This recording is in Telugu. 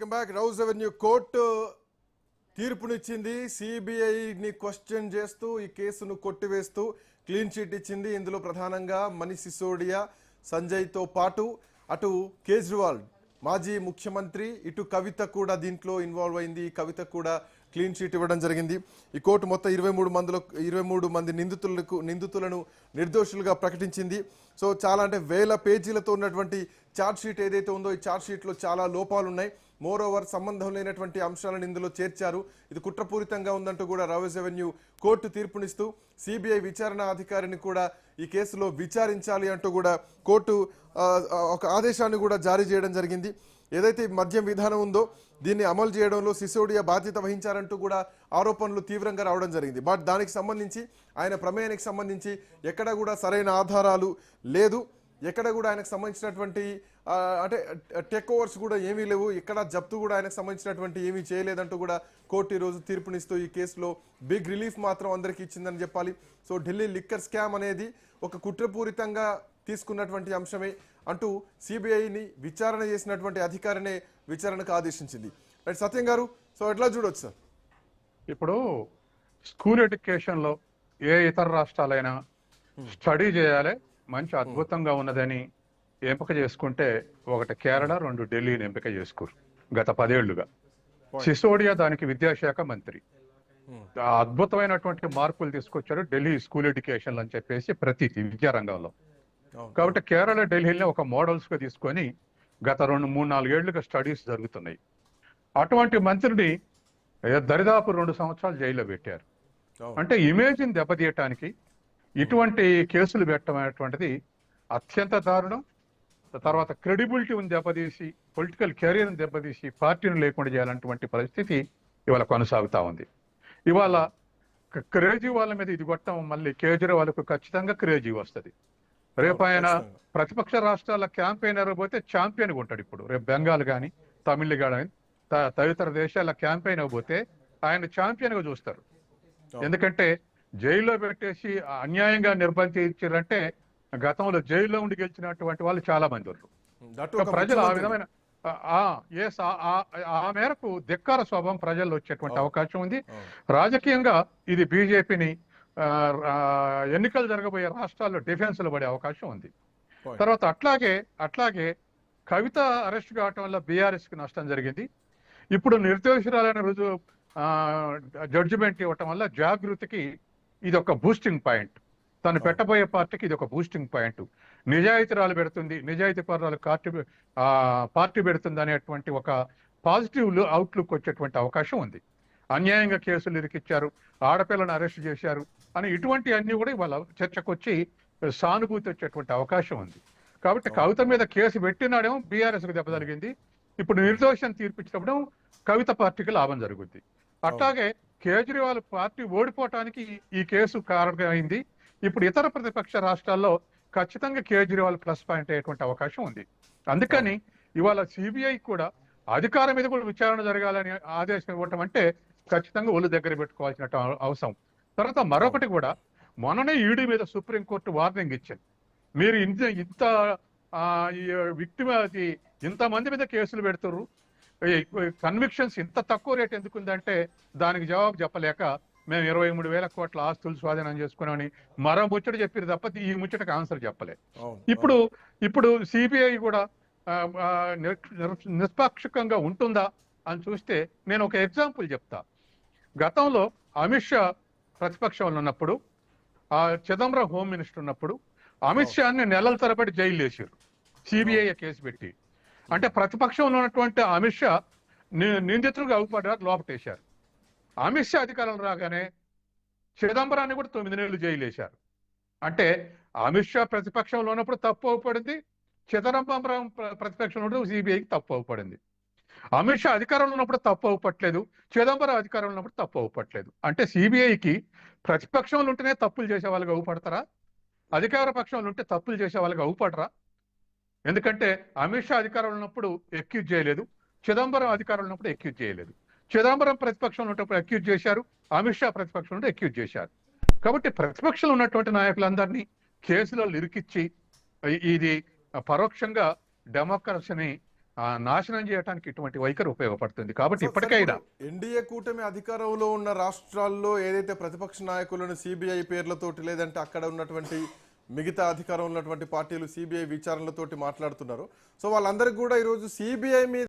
Welcome back. Rouse Avenue court తీర్పునిచ్చింది. సిబిఐని క్వశ్చన్ చేస్తూ ఈ కేసును కొట్టివేస్తూ క్లీన్ చిట్ ఇచ్చింది. ఇందులో ప్రధానంగా మనీష్ సిసోడియా, సంజయ్తో పాటు అటు కేజ్రీవాల్ మాజీ ముఖ్యమంత్రి, ఇటు కవిత కూడా దీంట్లో ఇన్వాల్వ్ అయింది. కవిత కూడా క్లీన్ చిట్ ఇవ్వడం జరిగింది. ఈ కోర్టు మొత్తం 23 మంది నిందితులను నిర్దోషులుగా ప్రకటించింది. సో చాలా అంటే వేల పేజీలతో ఉన్నటువంటి ఛార్జ్ షీట్ ఏదైతే ఉందో ఈ ఛార్జ్ షీట్లో చాలా లోపాలు ఉన్నాయి. మోర్ ఓవర్ సంబంధం లేనటువంటి అంశాలను ఇందులో చేర్చారు. ఇది కుట్రపూరితంగా ఉందంటూ కూడా రౌజ్ అవెన్యూ కోర్టు తీర్పునిస్తూ సిబిఐ విచారణ అధికారిని కూడా ఈ కేసులో విచారించాలి అంటూ కూడా కోర్టు ఒక ఆదేశాన్ని కూడా జారీ చేయడం జరిగింది. ఏదైతే మద్యం విధానం ఉందో దీన్ని అమలు చేయడంలో సిసోడియా బాధ్యత వహించారంటూ కూడా ఆరోపణలు తీవ్రంగా రావడం జరిగింది. బట్ దానికి సంబంధించి ఆయన ప్రమేయానికి సంబంధించి ఎక్కడ కూడా సరైన ఆధారాలు లేదు. ఎక్కడ కూడా ఆయనకు సంబంధించినటువంటి అంటే టేక్ ఓవర్స్ కూడా ఏమీ లేవు. ఇక్కడ జప్తు కూడా ఆయనకు సంబంధించినటువంటి ఏమీ చేయలేదంటూ కూడా కోర్టు ఈరోజు తీర్పునిస్తూ ఈ కేసులో బిగ్ రిలీఫ్ మాత్రం అందరికీ ఇచ్చిందని చెప్పాలి. సో ఢిల్లీ లిక్కర్ స్కామ్ అనేది ఒక కుట్రపూరితంగా తీసుకున్నటువంటి అంశమే అంటూ సిబిఐని విచారణ చేసినటువంటి అధికారినే విచారణకు ఆదేశించింది. రైట్ సత్యం గారు, సో ఎట్లా చూడొచ్చు సార్? ఇప్పుడు స్కూల్ ఎడ్యుకేషన్లో ఏ ఇతర రాష్ట్రాలైనా స్టడీ చేయాలి, మంచి అద్భుతంగా ఉన్నదని ఎంపిక చేసుకుంటే ఒకటి కేరళ, 2 ఢిల్లీని ఎంపిక చేసుకోరు గత 10 ఏళ్లుగా. సిసోడియా దానికి విద్యాశాఖ మంత్రి అద్భుతమైనటువంటి మార్పులు తీసుకొచ్చారు ఢిల్లీ స్కూల్ ఎడ్యుకేషన్ అని చెప్పేసి ప్రతి విద్యారంగంలో. కాబట్టి కేరళ, ఢిల్లీని ఒక మోడల్స్ గా తీసుకొని గత 2-3-4 ఏళ్లుగా స్టడీస్ జరుగుతున్నాయి. అటువంటి మంత్రిని దరిదాపు 2 సంవత్సరాలు జైల్లో పెట్టారు. అంటే ఇమేజ్ని దెబ్బతీయటానికి ఇటువంటి కేసులు పెట్టడం అత్యంత దారుణం. తర్వాత క్రెడిబిలిటీని దెబ్బతీసి, పొలిటికల్ కెరీర్ని దెబ్బతీసి పార్టీని లేకుండా చేయాలన్నటువంటి పరిస్థితి ఇవాళ కొనసాగుతా ఉంది. ఇవాళ కేజ్రీవాల్ మీద ఇది కొట్టడం మళ్ళీ కేజ్రీవాల్కు ఖచ్చితంగా క్రేజీ వస్తుంది. రేపు ఆయన ప్రతిపక్ష రాష్ట్రాల క్యాంపెయినర్ పోతే ఛాంపియన్ ఉంటాడు. ఇప్పుడు రేపు బెంగాల్ కానీ, తమిళ కానీ తదితర దేశాల క్యాంపెయిన్ పోతే ఆయన ఛాంపియన్ గా చూస్తారు. ఎందుకంటే జైల్లో పెట్టేసి అన్యాయంగా నిర్బంధించారంటే గతంలో జైల్లో ఉండి గెలిచినటువంటి వాళ్ళు చాలా మంది ఉన్నారు. ప్రజలు ఆ విధమైన ఆ మేరకు ధిక్కార స్వభావం ప్రజల్లో వచ్చేటువంటి అవకాశం ఉంది. రాజకీయంగా ఇది బీజేపీని ఎన్నికలు జరగబోయే రాష్ట్రాల్లో డిఫెన్స్ లో పడే అవకాశం ఉంది. తర్వాత అట్లాగే కవిత అరెస్ట్ కావటం వల్ల బీఆర్ఎస్ కి నష్టం జరిగింది. ఇప్పుడు నిర్దోషురాలైన రుజువు జడ్జిమెంట్ ఇవ్వటం వల్ల జాగృతికి ఇది ఒక బూస్టింగ్ పాయింట్. తను పెట్టబోయే పార్టీకి ఇది ఒక బూస్టింగ్ పాయింట్. నిజాయితీరాలు పెడుతుంది, నిజాయితీ పరాలు పార్టీ పెడుతుంది అనేటువంటి ఒక పాజిటివ్ అవుట్లుక్ వచ్చేటువంటి అవకాశం ఉంది. అన్యాయంగా కేసులు ఇరికిచ్చారు, ఆడపిల్లను అరెస్ట్ చేశారు అని ఇటువంటి అన్ని కూడా ఇవాళ చర్చకు వచ్చి సానుభూతి వచ్చేటువంటి అవకాశం ఉంది. కాబట్టి కవిత మీద కేసు పెట్టినాడేమో బీఆర్ఎస్కి దెబ్బ జరిగింది. ఇప్పుడు నిర్దోషం తీర్పిచ్చినప్పుడు కవిత పార్టీకి లాభం జరుగుద్ది. అట్లాగే కేజ్రీవాల్ పార్టీ ఓడిపోవటానికి ఈ కేసు కారణమైంది. ఇప్పుడు ఇతర ప్రతిపక్ష రాష్ట్రాల్లో ఖచ్చితంగా కేజ్రీవాల్ ప్లస్ పాయింట్ అయ్యేటువంటి అవకాశం ఉంది. అందుకని ఇవాళ సిబిఐ కూడా అధికారం మీద కూడా విచారణ జరగాలని ఆదేశం ఇవ్వటం అంటే ఖచ్చితంగా ఒళ్ళు దగ్గర పెట్టుకోవాల్సిన అవసరం. తర్వాత మరొకటి కూడా, మొన్ననే ఈడీ మీద సుప్రీంకోర్టు వార్నింగ్ ఇచ్చింది. మీరు ఇంత విక్టిమ్ ఇంతమంది మీద కేసులు పెడుతున్నారు, కన్విక్షన్స్ ఇంత తక్కువ రేట్ ఎందుకుందంటే దానికి జవాబు చెప్పలేక మేము 23,000 కోట్ల ఆస్తులు స్వాధీనం చేసుకున్నామని మరో ముచ్చట చెప్పారు తప్ప ఈ ముచ్చటకు ఆన్సర్ చెప్పలే. ఇప్పుడు సిబిఐ కూడా నిష్పాక్షికంగా ఉంటుందా అని చూస్తే నేను ఒక ఎగ్జాంపుల్ చెప్తా. గతంలో అమిత్ షా ప్రతిపక్షంలో ఉన్నప్పుడు, చిదంబరం హోమ్ మినిస్టర్ ఉన్నప్పుడు అమిత్ షాని నెలల తరబడి జైలు వేసారు సిబిఐ కేసు పెట్టి. అంటే ప్రతిపక్షంలో ఉన్నటువంటి అమిత్ షా నిందితులుగా అవుపడ్డారు, లోపటేశారు. అమిత్ షా అధికారం రాగానే చిదంబరాన్ని కూడా 9 నెలలు జైలు వేశారు. అంటే అమిత్ షా ప్రతిపక్షంలో ఉన్నప్పుడు తప్పు అవుపడింది, చిదంబరం ప్రతిపక్షంలో ఉన్నప్పుడు సిబిఐకి తప్పు అవుపడింది. అమిత్ షా అధికారంలో ఉన్నప్పుడు తప్పు అవుపట్లేదు, చిదంబరం అధికారంలో ఉన్నప్పుడు తప్పు అవుపట్లేదు. అంటే సిబిఐకి ప్రతిపక్షంలో ఉంటేనే తప్పులు చేసే వాళ్ళకి అవుపడతారా, అధికార పక్షంలో ఉంటే తప్పులు చేసే వాళ్ళకి అవుపడరా? ఎందుకంటే అమిత్ షా అధికారంలో ఉన్నప్పుడు ఎక్యూజ్ చేయలేదు, చిదంబరం అధికారంలో ఉన్నప్పుడు ఎక్యూజ్ చేయలేదు. చిదంబరం ప్రతిపక్షంలో ఉన్నప్పుడు ఎక్యూజ్ చేశారు, అమిత్ షా ప్రతిపక్షంలో ఉంటే ఎక్యూజ్ చేశారు. కాబట్టి ప్రతిపక్షంలో ఉన్నటువంటి నాయకులందరినీ కేసులలో ఇరికిచ్చి ఇది పరోక్షంగా డెమోక్రసీని నాశనం చేయడానికి ఇటువంటి వైఖరి ఉపయోగపడుతుంది. కాబట్టి సార్ ఇప్పటికైనా ఇప్పుడు ఎన్డీఏ కూటమి అధికారంలో ఉన్న రాష్ట్రాల్లో ఏదైతే ప్రతిపక్ష నాయకులను సిబిఐ పేర్లతోటి లేదంటే అక్కడ ఉన్నటువంటి మిగతా అధికారం ఉన్నటువంటి పార్టీలు సిబిఐ విచారణలతోటి మాట్లాడుతున్నారు. సో వాళ్ళందరికీ కూడా ఈరోజు సిబిఐ మీద